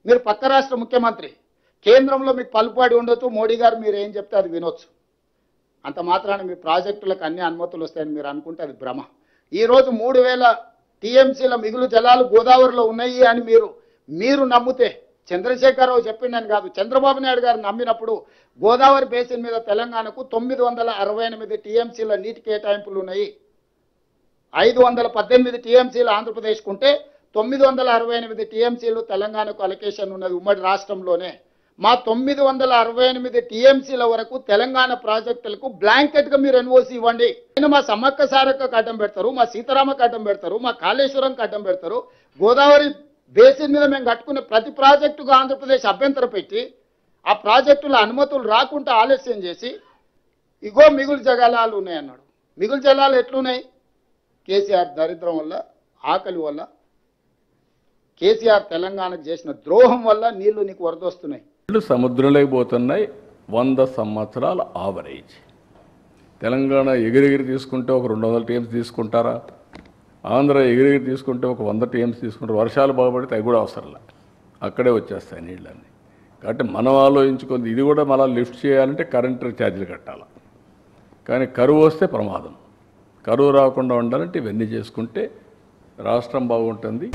మీరు పక్క రాష్ట్ర ముఖ్యమంత్రి, కేంద్రంలో మీకు పలుపాడి ఉండొచ్చు, మోడీ గారు మీరు ఏం చెప్తే అది వినొచ్చు. అంత మాత్రాన మీ ప్రాజెక్టులకు అన్ని అనుమతులు వస్తాయని మీరు అనుకుంటే అది భ్రమ. ఈరోజు 3000 టీఎంసీల మిగులు జలాలు గోదావరిలో ఉన్నాయి అని మీరు నమ్మితే, చంద్రశేఖరరావు చెప్పిండని కాదు, చంద్రబాబు నాయుడు గారు నమ్మినప్పుడు గోదావరి బేసిన్ మీద తెలంగాణకు 968 టీఎంసీల నీటి కేటాయింపులు ఉన్నాయి. 518 టీఎంసీలు ఆంధ్రప్రదేశ్కుంటే 968 టీఎంసీలు తెలంగాణకు అలొకేషన్ ఉన్నది ఉమ్మడి రాష్ట్రంలోనే. మా 968 టీఎంసీల వరకు తెలంగాణ ప్రాజెక్టులకు బ్లాంకెట్గా మీరు ఎన్ఓసి ఇవ్వండి. మా సమ్మక్క సారక్కకు అడ్డం పెడతారు, మా సీతారామకు అడ్డం పెడతారు, మా కాళేశ్వరంకి అడ్డం పెడతారు. గోదావరి బేసిన్ మీద మేము కట్టుకునే ప్రతి ప్రాజెక్టుకు ఆంధ్రప్రదేశ్ అభ్యంతరం పెట్టి ఆ ప్రాజెక్టుల అనుమతులు రాకుండా ఆలస్యం చేసి ఇగో మిగులు జలాలు ఉన్నాయన్నాడు. మిగులు జలాలు ఎట్లున్నాయి? కేసీఆర్ దరిద్రం వల్ల, ఆకలి వల్ల, కేసీఆర్ తెలంగాణకు చేసిన ద్రోహం వల్ల నీళ్లు నీకు వరదొస్తున్నాయి. సముద్రంలోకి పోతున్నాయి. 100 సంవత్సరాల ఆవరేజ్. తెలంగాణ ఎగిరెగిరి తీసుకుంటే ఒక 200 టీఎంసీ తీసుకుంటారా? ఆంధ్ర ఎగిరెగిరి తీసుకుంటే ఒక 100 టీఎంసీ తీసుకుంటారు. వర్షాలు బాగుపడితే అవి కూడా అవసరంలా, అక్కడే వచ్చేస్తాయి నీళ్ళన్నీ. కాబట్టి మనం ఆలోచించుకుంది, ఇది కూడా మళ్ళీ లిఫ్ట్ చేయాలంటే కరెంటు ఛార్జీలు కట్టాలి. కానీ కరువు వస్తే ప్రమాదం. కరువు రాకుండా ఉండాలంటే ఇవన్నీ చేసుకుంటే రాష్ట్రం బాగుంటుంది.